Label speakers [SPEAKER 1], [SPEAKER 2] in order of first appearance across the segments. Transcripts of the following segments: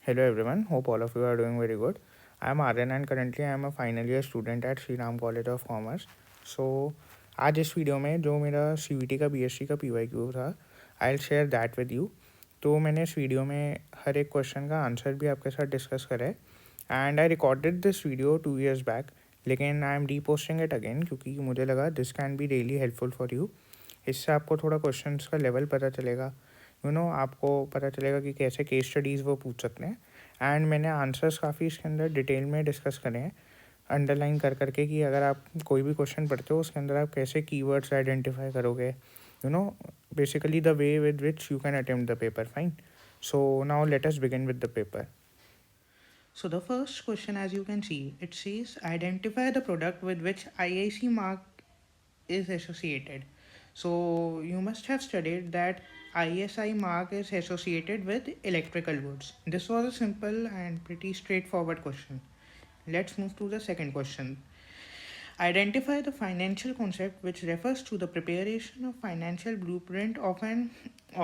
[SPEAKER 1] Hello everyone, hope all of you are doing very good. I am Aryan and currently I am a final year student at Sri Ram College of Commerce. So आज इस video में जो मेरा CVT का BSc का PYQ था I will share that with you. तो मैंने इस वीडियो में हर एक क्वेश्चन का आंसर भी आपके साथ डिस्कस करा है and I recorded this video 2 years back, लेकिन I am reposting it again क्योंकि मुझे लगा this can be really helpful for you. इससे आपको थोड़ा क्वेश्चंस का लेवल पता चलेगा, आपको पता चलेगा कि कैसे केस स्टडीज़ वो पूछ सकते हैं. एंड मैंने आंसर्स काफ़ी इसके अंदर डिटेल में डिस्कस करे हैं, अंडरलाइन कर करके कि अगर आप कोई भी क्वेश्चन पढ़ते हो उसके अंदर आप कैसे कीवर्ड्स आइडेंटिफाई करोगे, basically the way with which you can attempt the paper. Fine. So now let us begin with the paper.
[SPEAKER 2] So the first question, as you can see, it says identify the product with which IIC mark is associated. So you must have studied that ISI mark is associated with electrical goods. This was a simple and pretty straightforward question. Let's move to the second question. Identify the financial concept which refers to the preparation of financial blueprint of an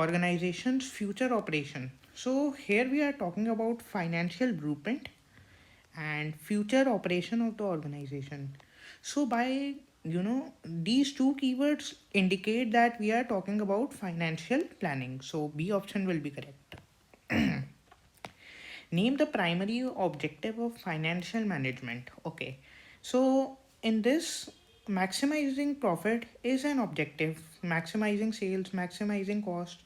[SPEAKER 2] organization's future operation. So here we are talking about financial blueprint and future operation of the organization. So by these two keywords indicate that we are talking about financial planning. So B option will be correct. Name the primary objective of financial management. Okay, so in this, maximizing profit is an objective, maximizing sales, maximizing cost,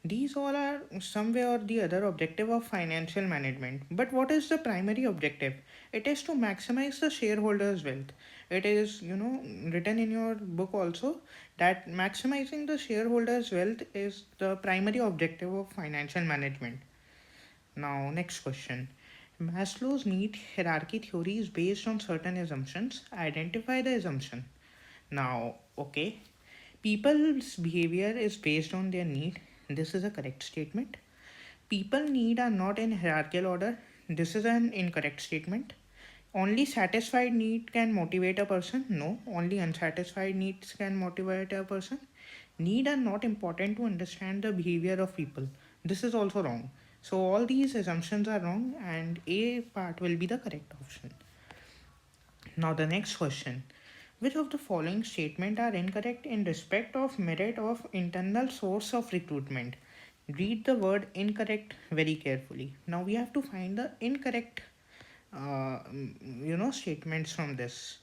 [SPEAKER 2] these all are some way or the other objective of financial management. But what is the primary objective? It is to maximize the shareholders wealth. It is written in your book also that maximizing the shareholders wealth is the primary objective of financial management. Now, next question. Maslow's need hierarchy theory is based on certain assumptions. Identify the assumption. Now, okay, people's behavior is based on their need. This is a correct statement. People need are not in hierarchical order. This is an incorrect statement. Only satisfied need can motivate a person. No, only unsatisfied needs can motivate a person. Need are not important to understand the behavior of people. This is also wrong. So all these assumptions are wrong and A part will be the correct option. Now the next question. Which of the following statements are incorrect in respect of merit of internal source of recruitment? Read the word incorrect very carefully. Now we have to find the incorrect statements from this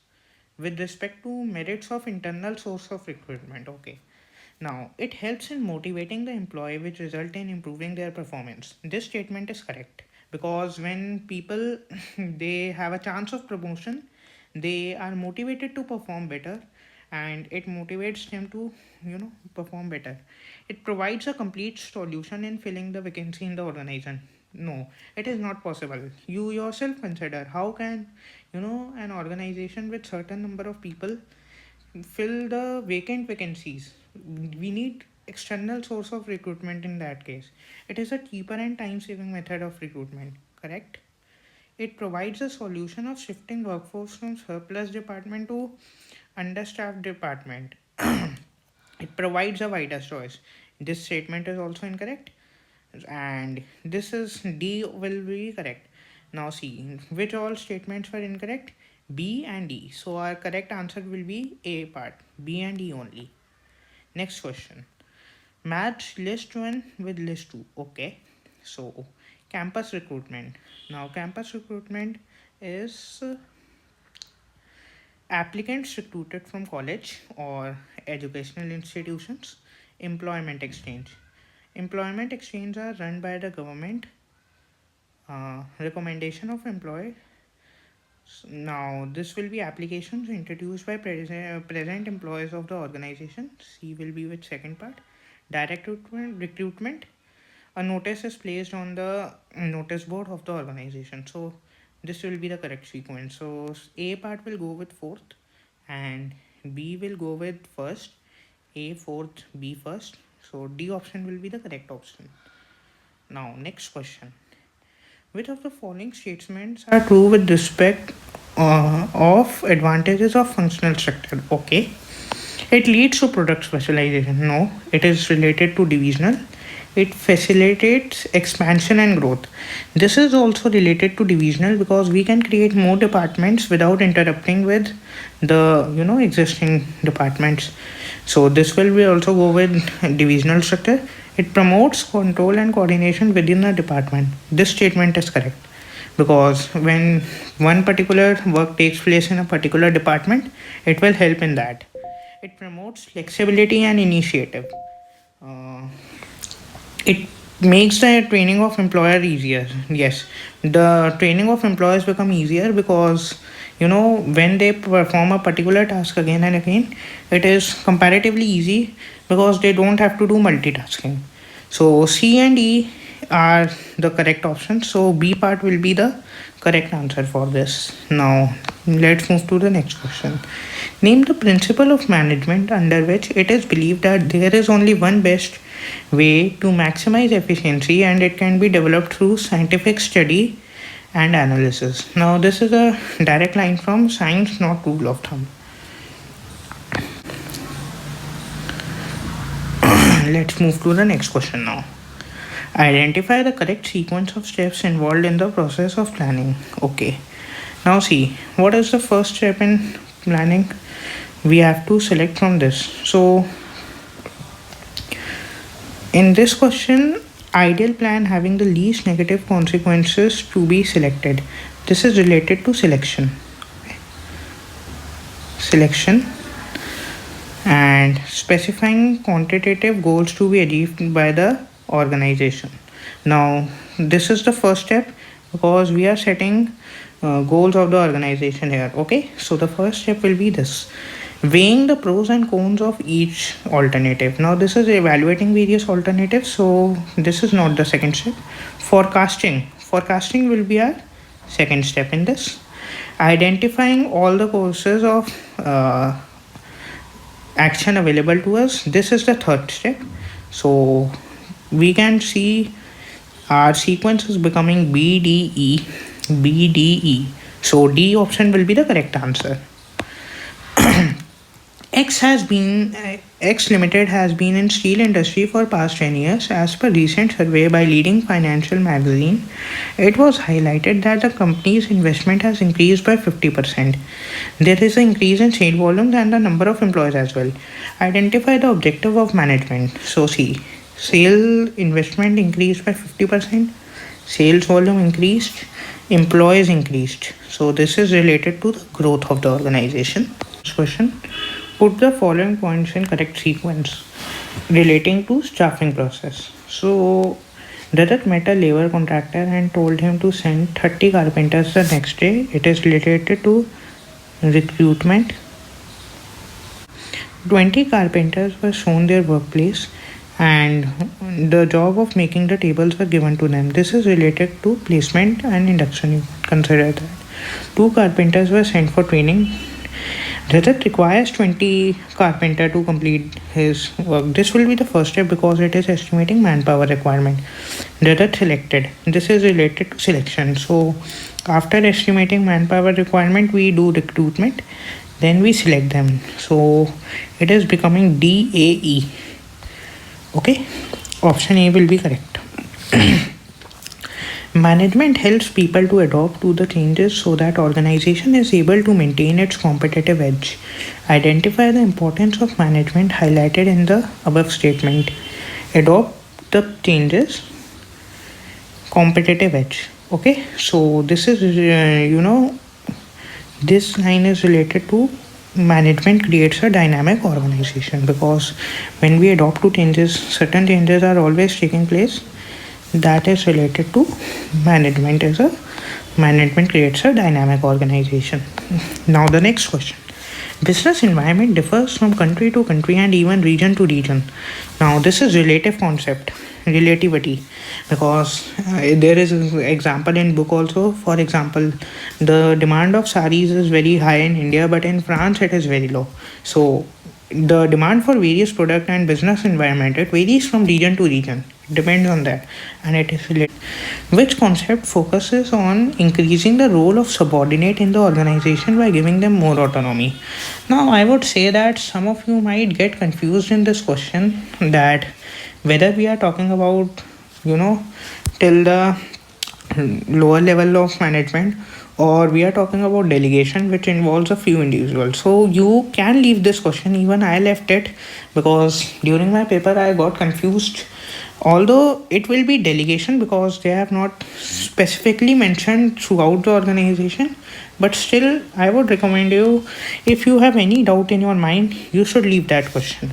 [SPEAKER 2] with respect to merits of internal source of recruitment. Okay, now it helps in motivating the employee which result in improving their performance. This statement is correct because when people they have a chance of promotion, they are motivated to perform better and it motivates them to perform better. It provides a complete solution in filling the vacancy in the organization. No, it is not possible. You yourself consider how can an organization with certain number of people fill the vacant vacancies. We need external source of recruitment in that case. It is a cheaper and time saving method of recruitment, correct? It provides a solution of shifting workforce from surplus department to understaffed department. It provides a wider choice. This statement is also incorrect and this is D will be correct. Now see which all statements were incorrect, B and D. So our correct answer will be A part, B and D only. Next question. Match list 1 with list 2. Okay. So campus recruitment. Now campus recruitment is applicants recruited from college or educational institutions. Employment exchange. Employment exchange are run by the government. Recommendation of employee. Now this will be applications introduced by present employees of the organization. C will be with second part. Direct recruitment. A notice is placed on the notice board of the organization. So this will be the correct sequence. So A part will go with fourth and B will go with first, A fourth, B first. So D option will be the correct option. Now next question. Which of the following statements are true with respect of advantages of functional structure? Okay. It leads to product specialization. No, it is related to divisional. it facilitates expansion and growth. This is also related to divisional because we can create more departments without interrupting with the existing departments. So this will be also go with divisional structure. It promotes control and coordination within a department. This statement is correct because when one particular work takes place in a particular department, it will help in that. It promotes flexibility and initiative. Uh, it makes the training of employer easier. Yes, the training of employees become easier because when they perform a particular task again and again, it is comparatively easy because they don't have to do multitasking. So C and E are the correct options, so B part will be the correct answer for this. Now let's move to the next question. Name the principle of management under which it is believed that there is only one best way to maximize efficiency and it can be developed through scientific study and analysis. Now, this is a direct line from science, not rule of thumb. Let's move to the next question now. Identify the correct sequence of steps involved in the process of planning. Okay. Now, see, what is the first step in planning? We have to select from this. So, in this question, ideal plan having the least negative consequences to be selected. This is related to selection. Selection and specifying quantitative goals to be achieved by the organization. Now, this is the first step because we are setting goals of the organization here. Okay, so the first step will be this: weighing the pros and cons of each alternative. Now, this is evaluating various alternatives, so this is not the second step. Forecasting will be our second step in this. Identifying all the courses of action available to us, this is the third step. So we can see our sequence is becoming BDE. So D option will be the correct answer. X Limited has been in steel industry for past 10 years. As per recent survey by leading financial magazine, it was highlighted that the company's investment has increased by 50%. There is an increase in sale volumes and the number of employees as well. Identify the objective of management. So see, sale investment increased by 50%, sales volume increased, employees increased. So this is related to the growth of the organization. Next question. Put the following points in correct sequence relating to staffing process. So Dadat met a labor contractor and told him to send 30 carpenters the next day. It is related to recruitment. 20 carpenters were shown their workplace and the job of making the tables were given to them. This is related to placement and induction. You consider that. 2 carpenters were sent for training. Rajat requires 20 carpenter to complete his work. This will be the first step because it is estimating manpower requirement. Rajat selected. This is related to selection. So after estimating manpower requirement, we do recruitment. Then we select them. So it is becoming DAE. Okay. Option A will be correct. Management helps people to adapt to the changes so that organization is able to maintain its competitive edge. Identify the importance of management highlighted in the above statement. Adopt the changes, competitive edge. Okay, so this is this line is related to management creates a dynamic organization because when we adopt to changes, certain changes are always taking place. That is related to management creates a dynamic organization. Now the next question. Business environment differs from country to country and even region to region. Now this is relative concept, relativity, because there is an example in book also. For example, the demand of saris is very high in India, but in France it is very low. So the demand for various product and business environment, it varies from region to region. It depends on that, and it is related. Which concept focuses on increasing the role of subordinate in the organization by giving them more autonomy? Now I would say that some of you might get confused in this question, that Whether we are talking about, you know, till the lower level of management, or we are talking about delegation which involves a few individuals. So you can leave this question. Even I left it because during my paper I got confused, although it will be delegation because they have not specifically mentioned throughout the organization. But still, I would recommend you, if you have any doubt in your mind, you should leave that question.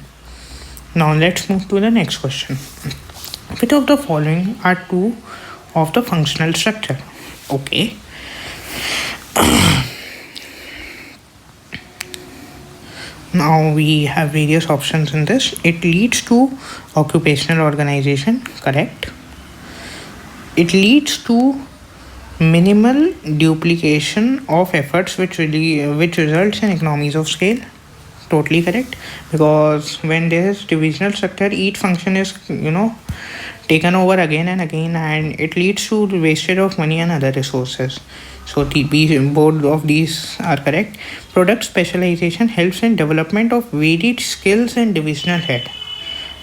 [SPEAKER 2] Now let's move to the next question. Which of the following are two of the functional structure? Okay. Now we have various options in this. It leads to occupational organization, correct. It leads to minimal duplication of efforts, which results in economies of scale. Totally correct, because when there is divisional structure, each function is taken over again and again, and it leads to the wastage of money and other resources. So both of these are correct. Product specialization helps in development of varied skills in divisional head.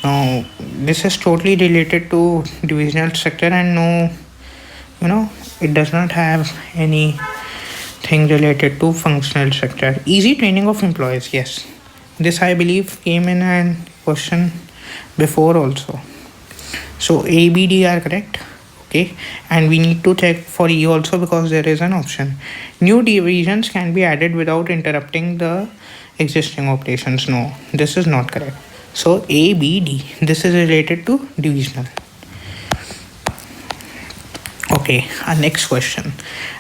[SPEAKER 2] Now this is totally related to divisional structure, and it does not have anything related to functional structure. Easy training of employees, yes, this I believe came in a question before also. So A, B, D are correct. Okay, and we need to check for E also because there is an option. New divisions can be added without interrupting the existing operations. No, this is not correct. So A, B, D, this is related to divisional. Okay, our next question.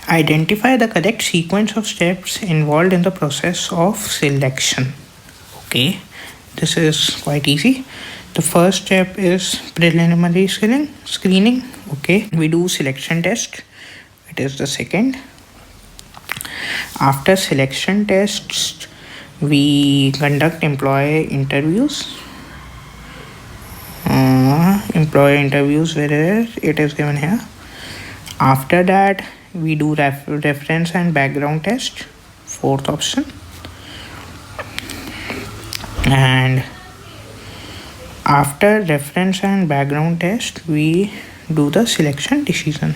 [SPEAKER 2] Identify the correct sequence of steps involved in the process of selection. Okay, this is quite easy. The first step is preliminary screening. Okay, we do selection test. It is the second. After selection tests, we conduct employee interviews. Employee interviews, where it is given here. After that, we do reference and background test. Fourth option. And after reference and background test, we do the selection decision.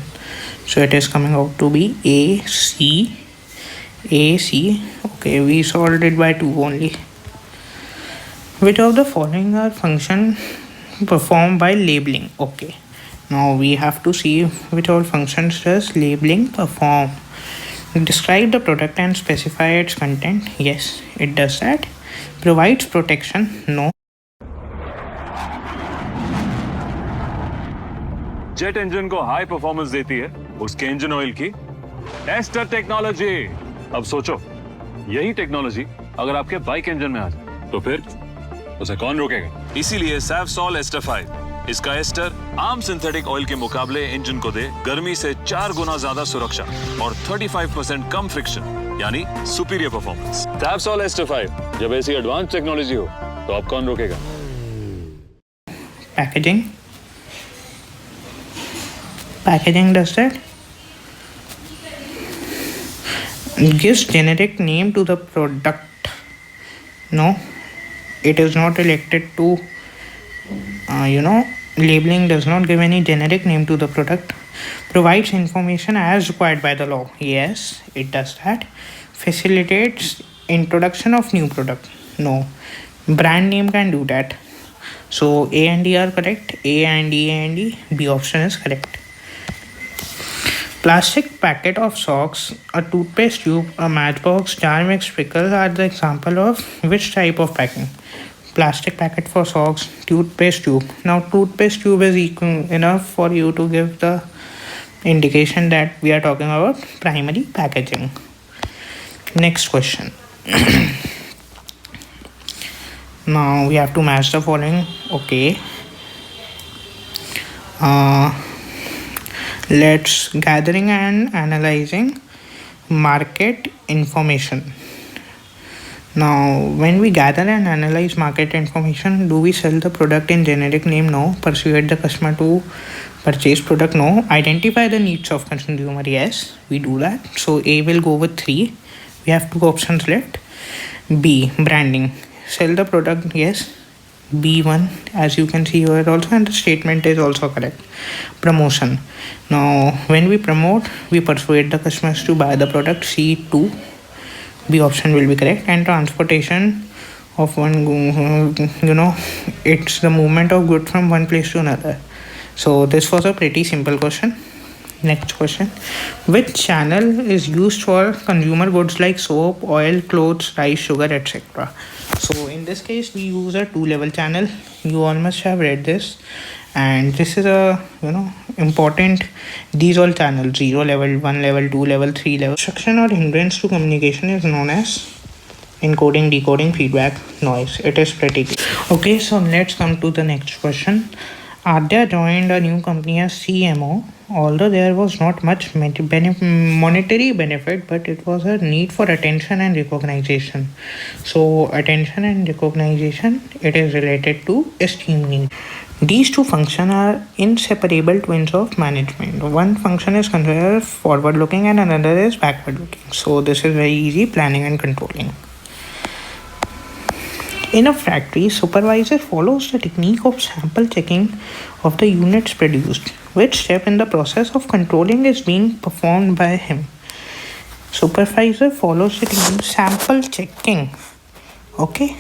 [SPEAKER 2] So it is coming out to be A, C. Okay, we solved it by 2 only. Which of the following are function performed by labeling? Okay, now we have to see which all functions does labeling perform. Describe the product and specify its content. Yes, it does that. Provides protection. No.
[SPEAKER 3] Jet engine को high performance देती है उसके engine oil की ester technology. अब सोचो, यही technology अगर आपके बाइक इंजन में आ जाए तो फिर उसे कौन रोकेगा? इसीलिए सैवसॉल एस्टर 5। इसका एस्टर आम सिंथेटिक ऑयल के मुकाबले इंजन को दे गर्मी से 4 गुना ज्यादा सुरक्षा और 35% कम फ्रिक्शन, यानी सुपीरियर परफॉर्मेंस। सैवसॉल एस्टर 5, जब ऐसी एडवांस टेक्नोलॉजी हो तो आप कौन रोकेगा?
[SPEAKER 2] Packaging does that. Gives generic name to the product. No, it is not related to labeling does not give any generic name to the product. Provides information as required by the law. Yes, it does that. Facilitates introduction of new product. No, brand name can do that. So A and D are correct. A and E. B option is correct. Plastic packet of socks, a toothpaste tube, a matchbox, jar mixed pickle are the example of which type of packing? Plastic packet for socks, toothpaste tube. Now toothpaste tube is enough for you to give the indication that we are talking about primary packaging. Next question. Now we have to match the following. Okay. Let's gathering and analyzing market information. Now, when we gather and analyze market information, do we sell the product in generic name? No. Persuade the customer to purchase product? No. Identify the needs of consumer? Yes, we do that. So A will go with 3. We have 2 options left. B, branding. Sell the product? Yes. B1, as you can see here also, and the statement is also correct. Promotion. Now, when we promote, we persuade the customers to buy the product. C2, B option will be correct. And transportation of one, it's the movement of goods from one place to another. So this was a pretty simple question. Next question. Which channel is used for consumer goods like soap, oil, clothes, rice, sugar, etc.? So in this case, we use a two-level channel. You all must have read this. And this is a important, these all channels, 0 level, 1 level, 2 level, 3 level. Obstruction or hindrance to communication is known as encoding, decoding, feedback, noise. It is pretty clear. Okay, so let's come to the next question. Adya joined a new company as CMO. Although there was not much monetary benefit, but it was a need for attention and recognition. So, attention and recognition, it is related to esteem need. These two functions are inseparable twins of management. One function is considered forward looking and another is backward looking. So, this is very easy planning and controlling. In a factory, supervisor follows the technique of sample checking of the units produced. Which step in the process of controlling is being performed by him? Supervisor follows the technique sample checking. Okay,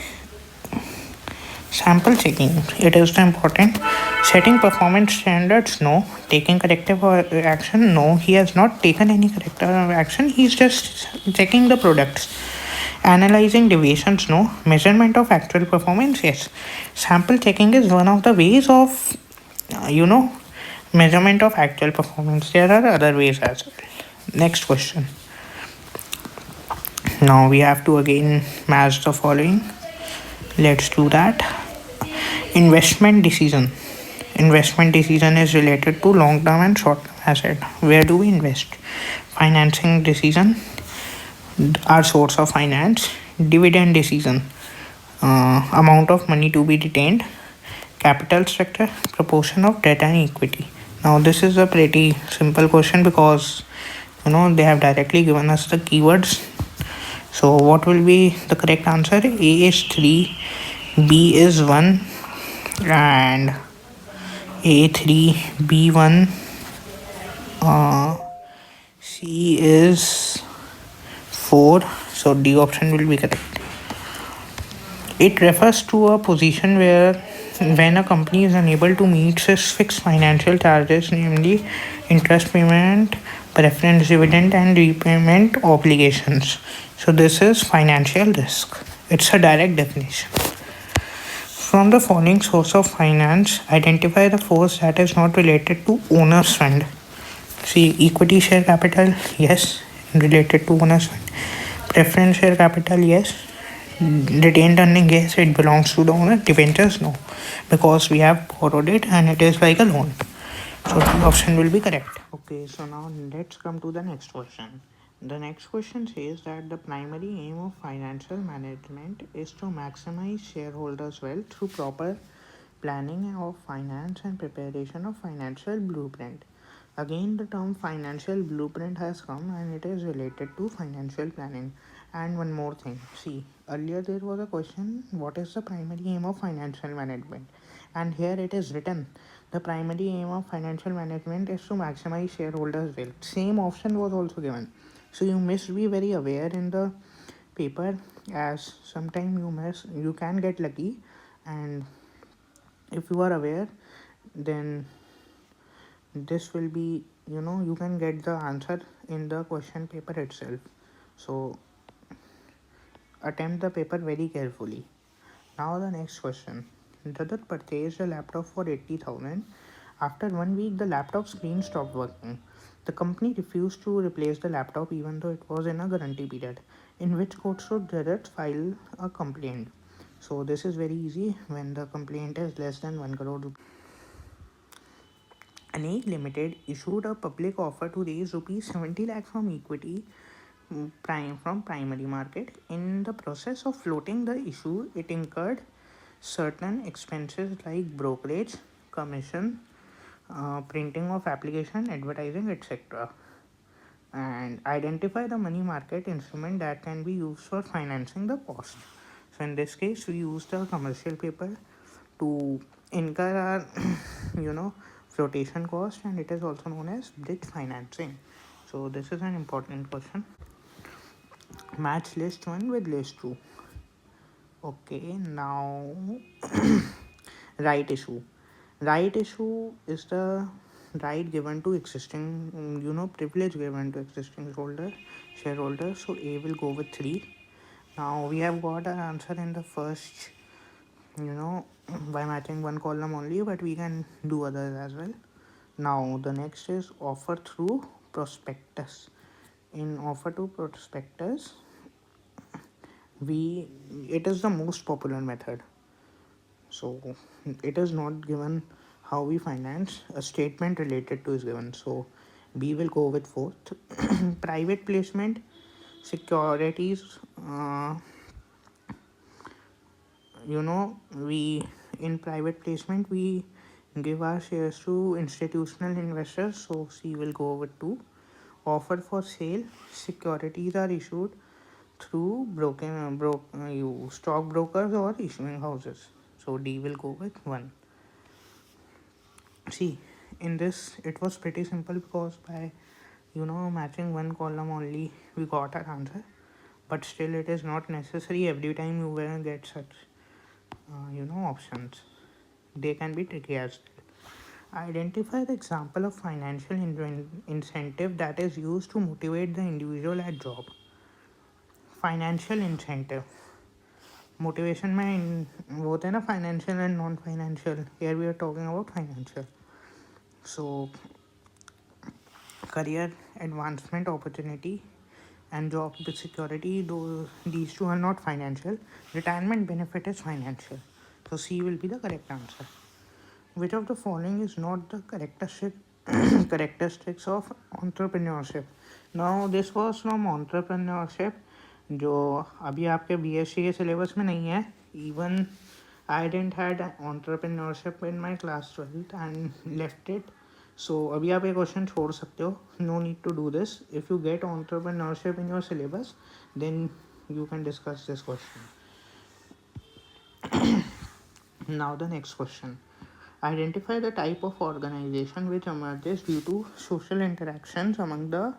[SPEAKER 2] sample checking. It is important. Setting performance standards, no. Taking corrective action, no. He has not taken any corrective action. He's just checking the products. Analyzing deviations, no. Measurement of actual performance, yes. Sample checking is one of the ways of, measurement of actual performance. There are other ways as well. Next question. Now we have to again match the following. Let's do that. Investment decision. Investment decision is related to long term and short term asset. Where do we invest? Financing decision, our source of finance. Dividend decision, amount of money to be retained. Capital structure, proportion of debt and equity. Now this is a pretty simple question because they have directly given us the keywords. So what will be the correct answer? A is 3, B is 1, and A3, B1, C is 4. So D option will be correct. It refers to a position where when a company is unable to meet its fixed financial charges, namely interest payment, preference dividend, and repayment obligations. So this is financial risk. It's a direct definition. From the following source of finance, identify the force that is not related to owner's fund. See, equity share capital, yes, related to owner's fund. Preference share capital, yes. Retained earning, yes, it belongs to the owner. Debentures, no, because we have borrowed it and it is like a loan. So the option will be correct. Okay, so now let's come to the next question. The next question says that the primary aim of financial management is to maximize shareholders' wealth through proper planning of finance and preparation of financial blueprint. Again, the term financial blueprint has come and it is related to financial planning. And one more thing, see, earlier there was a question, what is the primary aim of financial management? And here it is written, the primary aim of financial management is to maximize shareholders' wealth. Same option was also given. So you must be very aware in the paper, as sometime you can get lucky, and if you are aware, then this will be, you can get the answer in the question paper itself. So attempt the paper very carefully. Now the next question. Dadat purchased a laptop for 80,000. After 1 week, the laptop screen stopped working. The company refused to replace the laptop even though it was in a guarantee period. In which court should Dadat file a complaint? So this is very easy when the complaint is less than 1 crore rupees. ANEC Limited issued a public offer to raise rupees 70 lakh from equity from primary market. In the process of floating the issue, it incurred certain expenses like brokerage, commission, printing of application, advertising, etc. And identify the money market instrument that can be used for financing the cost. So in this case, we used the commercial paper, to incur our flotation cost, and it is also known as bridge financing. So this is an important question. Match list 1 with list 2. Okay, now right issue. Right issue is the right given to existing, privilege given to existing shareholders. So A will go with 3. Now we have got our answer in the first, by matching one column only, but we can do others as well. Now the next is offer through prospectus. In offer to prospectus, we it is the most popular method. So it is not given how we finance, a statement related to is given. So B will go with fourth. Private placement, securities, we in private placement we give our shares to institutional investors. So C will go with 2. Offer for sale, securities are issued through you stock brokers or issuing houses. So D will go with 1. See, in this it was pretty simple because by matching one column only we got our answer, but still it is not necessary every time you will get such options. They can be tricky as well. Identify the example of financial incentive that is used to motivate the individual at job. Financial incentive, motivation में वो होते हैं ना financial and non financial. Here we are talking about financial. So career advancement opportunity and job security, though these two are not financial. Retirement benefit is financial. So C will be the correct answer. Which of the following is not the characteristics of entrepreneurship? Now this was from entrepreneurship, जो अभी आपके BSc के syllabus में नहीं है. Even I didn't had entrepreneurship in my class 12th and left it. So अभी आप ये क्वेश्चन छोड़ सकते हो. No need to do this. If you get entrepreneurship in your syllabus, then you can discuss this question. Now the next question. Identify the type of organization which emerges due to social interactions among the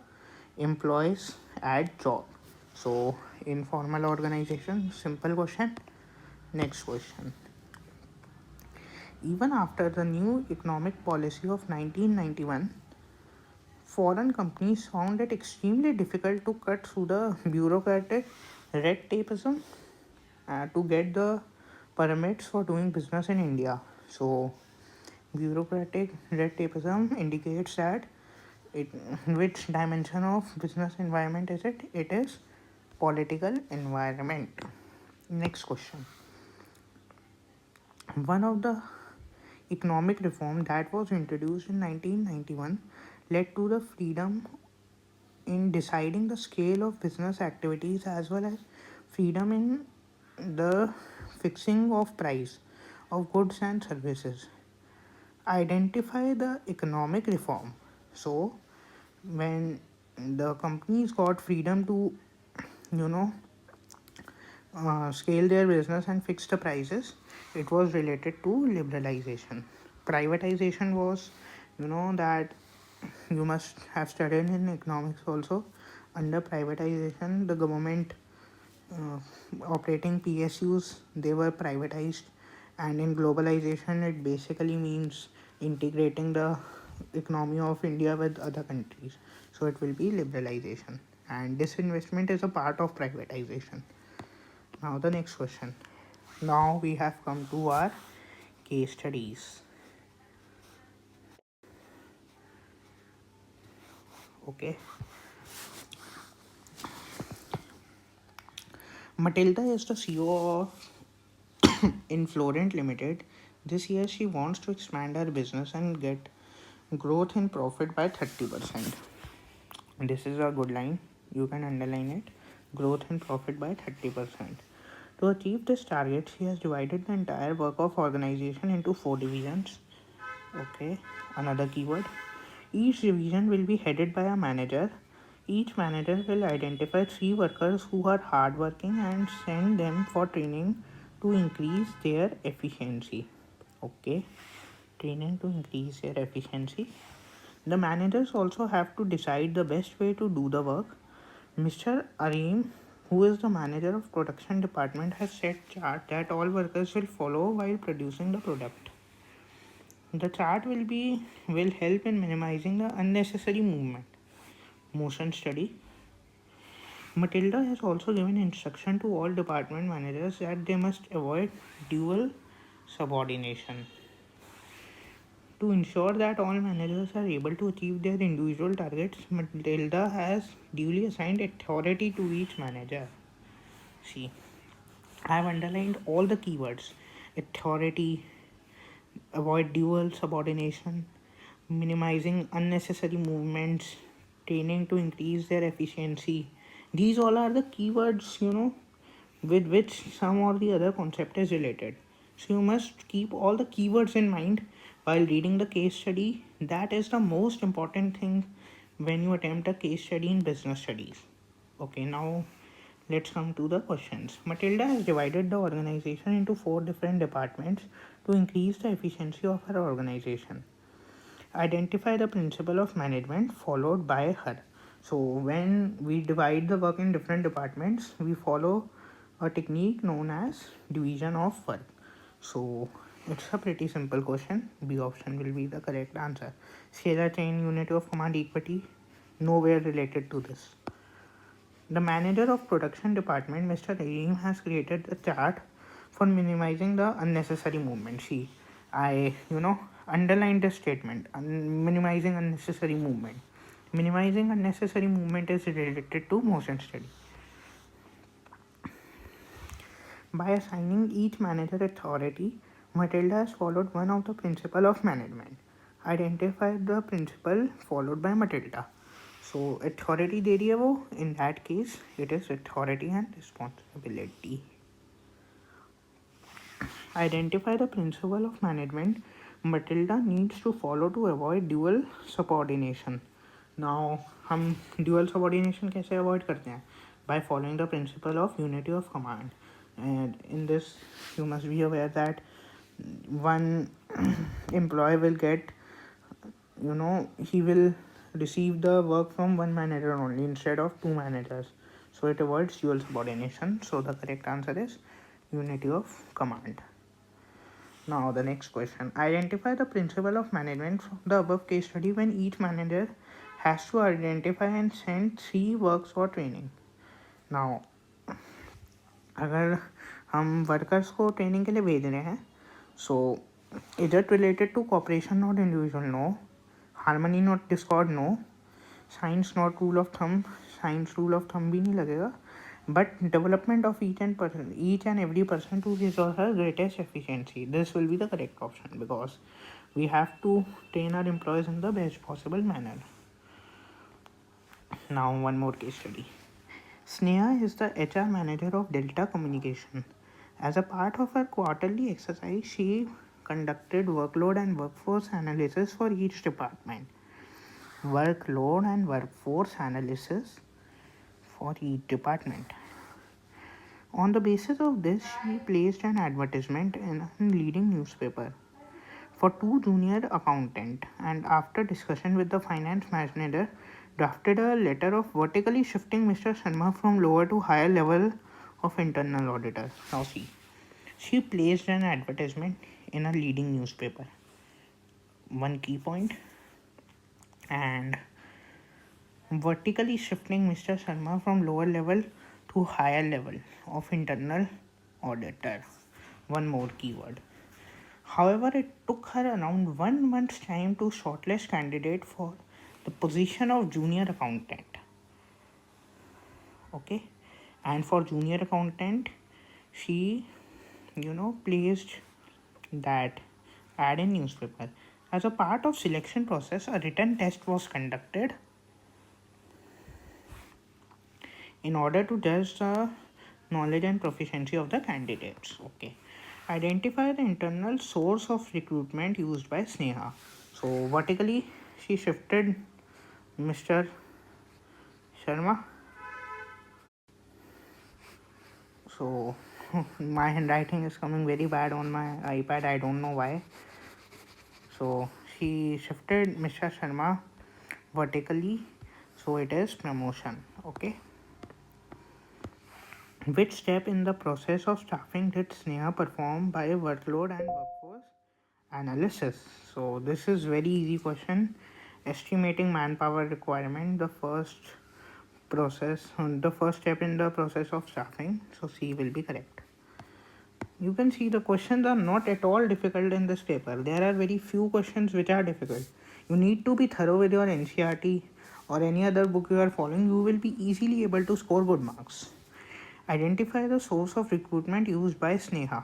[SPEAKER 2] employees at job. So informal organization, simple question. Next question. Even after the new economic policy of 1991, foreign companies found it extremely difficult to cut through the bureaucratic red tapeism to get the permits for doing business in India. So bureaucratic red tapeism indicates that which dimension of business environment is it? It is political environment. Next question. One of the economic reform that was introduced in 1991 led to the freedom in deciding the scale of business activities as well as freedom in the fixing of price of goods and services. Identify the economic reform. So when the companies got freedom to you know scale their business and fix the prices, it was related to liberalization. Privatization was that you must have studied in economics also. Under privatization, the government operating PSUs, they were privatized, and in globalization it basically means integrating the economy of India with other countries. So it will be liberalization, and disinvestment is a part of privatization. Now the next question. Now we have come to our case studies. Okay. Matilda is the CEO of in Florent Limited. This year she wants to expand her business and get growth in profit by 30%. This is a good line. You can underline it. Growth in profit by 30%. To achieve this target, she has divided the entire work of organization into 4 divisions. Okay, another keyword. Each division will be headed by a manager. Each manager will identify 3 workers who are hardworking and send them for training to increase their efficiency. Okay, training to increase their efficiency. The managers also have to decide the best way to do the work. Mr. Arim, who is the manager of production department, has set chart that all workers will follow while producing the product. The chart will help in minimizing the unnecessary movement. Motion study. Matilda has also given instruction to all department managers that they must avoid dual subordination. To ensure that all managers are able to achieve their individual targets, Matilda has duly assigned authority to each manager. See, I have underlined all the keywords: authority, avoid dual subordination, minimizing unnecessary movements, training to increase their efficiency. These all are the keywords, with which some or the other concept is related. So you must keep all the keywords in mind while reading the case study. That is the most important thing when you attempt a case study in business studies. Okay, now let's come to the questions. Matilda has divided the organization into 4 different departments to increase the efficiency of her organization. Identify the principle of management followed by her. So when we divide the work in different departments, we follow a technique known as division of work. So it's a pretty simple question. B option will be the correct answer. Scalar chain, unity of command, equity, nowhere related to this. The manager of production department, Mr. Rahim, has created a chart for minimizing the unnecessary movement. See, I underlined this statement: minimizing unnecessary movement. Minimizing unnecessary movement is related to motion study. By assigning each manager authority, Matilda has followed one of the principle of management. Identify the principle followed by Matilda. So authority दे रही है वो, in that case it is authority and responsibility. Identify the principle of management Matilda needs to follow to avoid dual subordination. Now हम dual subordination कैसे avoid करते हैं? By following the principle of unity of command. And in this you must be aware that one employee will get, he will receive the work from one manager only instead of 2 managers, so it avoids dual subordination. So the correct answer is unity of command. Now the next question: identify the principle of management from the above case study when each manager has to identify and send 3 works for training. Now अगर हम workers को training के लिए भेज रहे हैं, so is it related to cooperation not individual? No. Harmony not discord? No. Science not rule of thumb? Science rule of thumb भी नहीं लगेगा. But development of each and every person to his or her greatest efficiency. This will be the correct option because we have to train our employees in the best possible manner. Now one more case study. Sneha is the HR manager of Delta Communication. As a part of her quarterly exercise, she conducted workload and workforce analysis for each department. Workload and workforce analysis for each department. On the basis of this, she placed an advertisement in a leading newspaper for 2 junior accountants, and after discussion with the finance manager, drafted a letter of vertically shifting Mr. Sharma from lower to higher level of internal auditor. Now see, she placed an advertisement in a leading newspaper. One key point, and vertically shifting Mr. Sharma from lower level to higher level of internal auditor. One more keyword. However, it took her around 1 month's time to shortlist candidate for the position of junior accountant. Okay, and for junior accountant, she placed that ad in newspaper. As a part of selection process, a written test was conducted in order to judge the knowledge and proficiency of the candidates. Okay, identify the internal source of recruitment used by Sneha. So vertically she shifted Mr. Sharma. So My handwriting is coming very bad on my iPad. I don't know why. So she shifted Mr. Sharma vertically, so it is promotion. Okay. Which step in the process of staffing did Sneha perform by workload and workforce analysis? So this is very easy question. Estimating manpower requirement, the first step in the process of staffing. So C will be correct. You can see the questions are not at all difficult in this paper. There are very few questions which are difficult. You need to be thorough with your NCRT or any other book you are following. You will be easily able to score good marks. Identify the source of recruitment used by Sneha.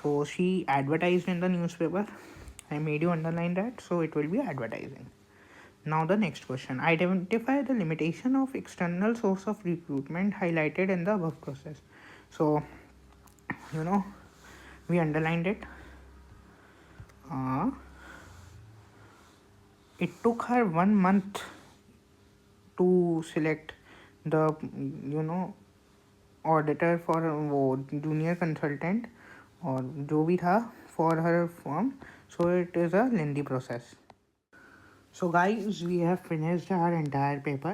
[SPEAKER 2] So she advertised in the newspaper. I made you underline that, so it will be advertising. Now the next question. Identify the limitation of external source of recruitment highlighted in the above process. So, you know, we underlined it. It took her 1 month to select the auditor for वो junior consultant और जो भी था for her firm. So it is a lengthy process. So guys, we have finished our entire paper.